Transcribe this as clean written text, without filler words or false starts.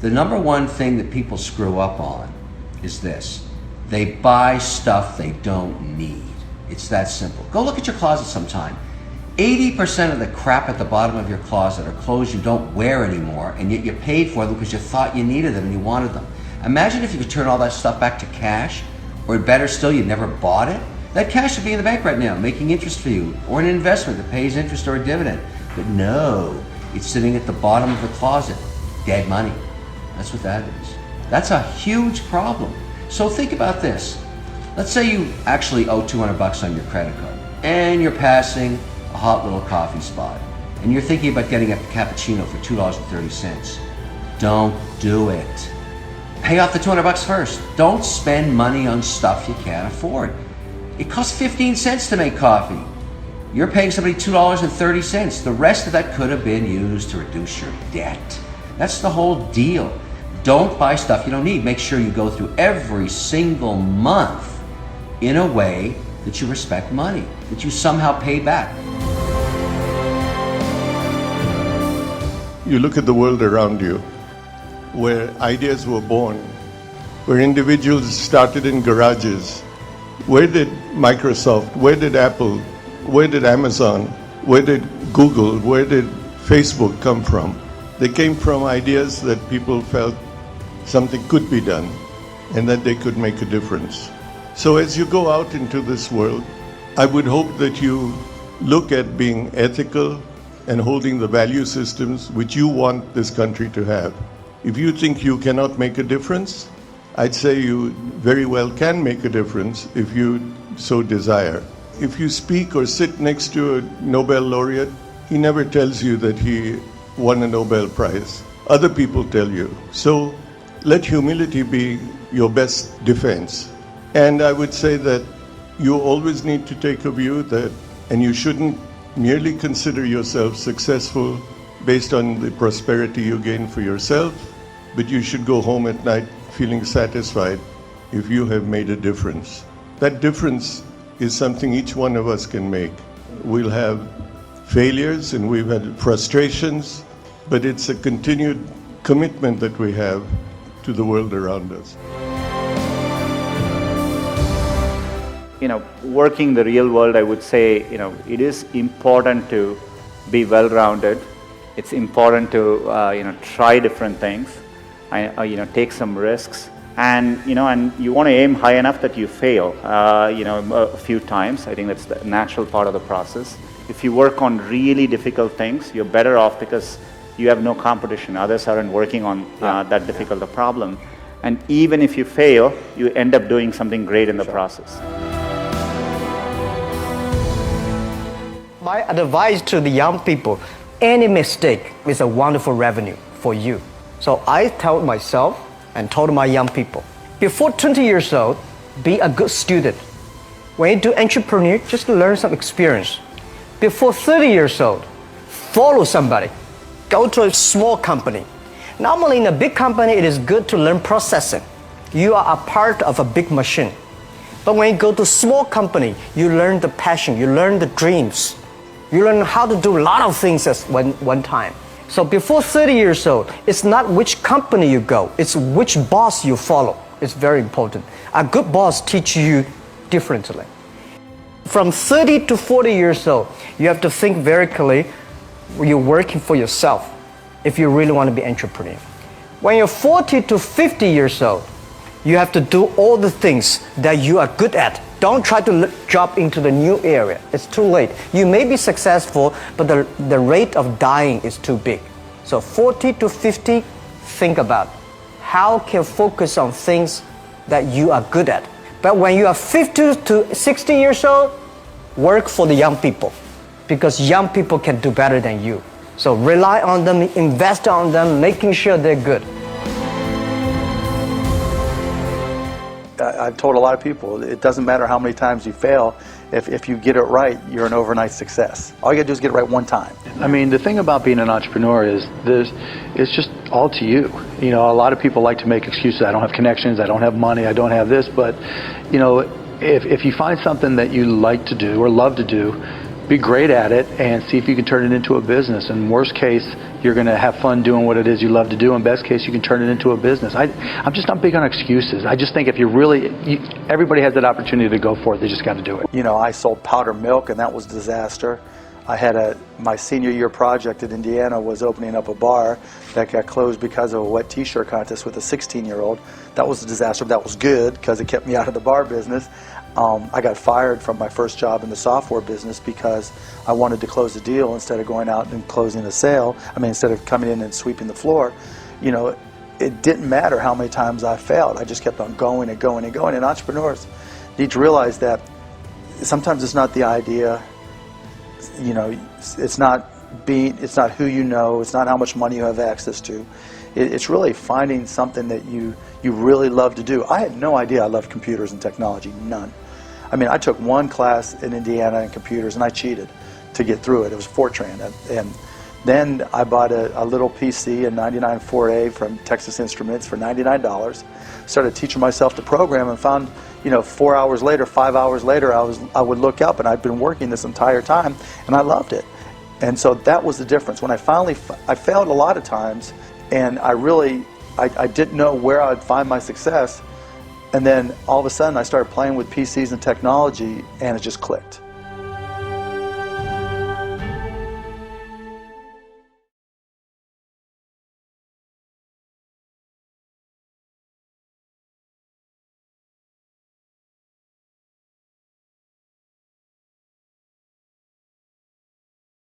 The number one thing that people screw up on is this. They buy stuff they don't need. It's that simple. Go look at your closet sometime. 80% of the crap at the bottom of your closet are clothes you don't wear anymore, and yet you paid for them because you thought you needed them and you wanted them. Imagine if you could turn all that stuff back to cash, or better still, you never bought it. That cash should be in the bank right now, making interest for you, or an investment that pays interest or a dividend. But no, it's sitting at the bottom of the closet, dead money. That's what that is. That's a huge problem. So think about this. Let's say you actually owe $200 on your credit card, and you're passing a hot little coffee spot, and you're thinking about getting a cappuccino for $2.30. Don't do it. Pay off the $200 first. Don't spend money on stuff you can't afford. It costs 15 cents to make coffee. You're paying somebody $2.30. The rest of that could have been used to reduce your debt. That's the whole deal. Don't buy stuff you don't need. Make sure you go through every single month in a way that you respect money, that you somehow pay back. You look at the world around you, where ideas were born, where individuals started in garages. Where did Microsoft, where did Apple, where did Amazon, where did Google, where did Facebook come from? They came from ideas that people felt something could be done and that they could make a difference. So as you go out into this world, I would hope that you look at being ethical and holding the value systems which you want this country to have. If you think you cannot make a difference, I'd say you very well can make a difference if you so desire. If you speak or sit next to a Nobel laureate, he never tells you that he won a Nobel Prize. Other people tell you. So let humility be your best defense. And I would say that you always need to take a view that, and you shouldn't merely consider yourself successful based on the prosperity you gain for yourself, but you should go home at night feeling satisfied if you have made a difference. That difference is something each one of us can make. We'll have failures and we've had frustrations, but it's a continued commitment that we have to the world around us. Working the real world, I would say, it is important to be well-rounded. It's important to, try different things, take some risks, and you want to aim high enough that you fail, a few times. I think that's the natural part of the process. If you work on really difficult things, you're better off because you have no competition. Others aren't working on that difficult a problem. And even if you fail, you end up doing something great in the process. My advice to the young people, any mistake is a wonderful revenue for you. So I told myself and told my young people, before 20 years old, be a good student. When you do entrepreneur, just learn some experience. Before 30 years old, follow somebody. Go to a small company. Normally in a big company, it is good to learn processing. You are a part of a big machine. But when you go to a small company, you learn the passion, you learn the dreams. You learn how to do a lot of things at one time. So before 30 years old, it's not which company you go, it's which boss you follow. It's very important. A good boss teaches you differently. From 30 to 40 years old, you have to think very clearly, you're working for yourself if you really want to be an entrepreneur. When you're 40 to 50 years old, you have to do all the things that you are good at. Don't try to jump into the new area. It's too late. You may be successful, but the rate of dying is too big. So 40 to 50, think about how can you focus on things that you are good at. But when you are 50 to 60 years old, work for the young people because young people can do better than you. So rely on them, invest on them, making sure they're good. I've told a lot of people, it doesn't matter how many times you fail, if you get it right, you're an overnight success. All you gotta do is get it right one time. I mean, the thing about being an entrepreneur is it's just all to you. A lot of people like to make excuses. I don't have connections, I don't have money, I don't have this, but if you find something that you like to do or love to do, be great at it and see if you can turn it into a business. In worst case, you're going to have fun doing what it is you love to do. In best case, you can turn it into a business. I'm just not big on excuses. I just think if everybody has that opportunity to go for it, they just got to do it. You know, I sold powder milk, and that was a disaster. I had my senior year project at Indiana was opening up a bar that got closed because of a wet t-shirt contest with a 16-year-old. That was a disaster, but that was good because it kept me out of the bar business. I got fired from my first job in the software business because I wanted to close the deal instead of going out and closing a sale. I mean, instead of coming in and sweeping the floor. You know, it didn't matter how many times I failed. I just kept on going and going and going. And entrepreneurs need to realize that sometimes it's not the idea. You know, it's not who you know, it's not how much money you have access to. It's really finding something that you really love to do. I had no idea I loved computers and technology, none. I mean, I took one class in Indiana in computers and I cheated to get through it. It was Fortran. And then I bought a little PC, a 99 4A from Texas Instruments for $99. Started teaching myself to program and found, you know, 4 hours later, 5 hours later, I would look up and I'd been working this entire time and I loved it. And so that was the difference. When I failed a lot of times and I didn't know where I'd find my success. And then all of a sudden I started playing with PCs and technology and it just clicked.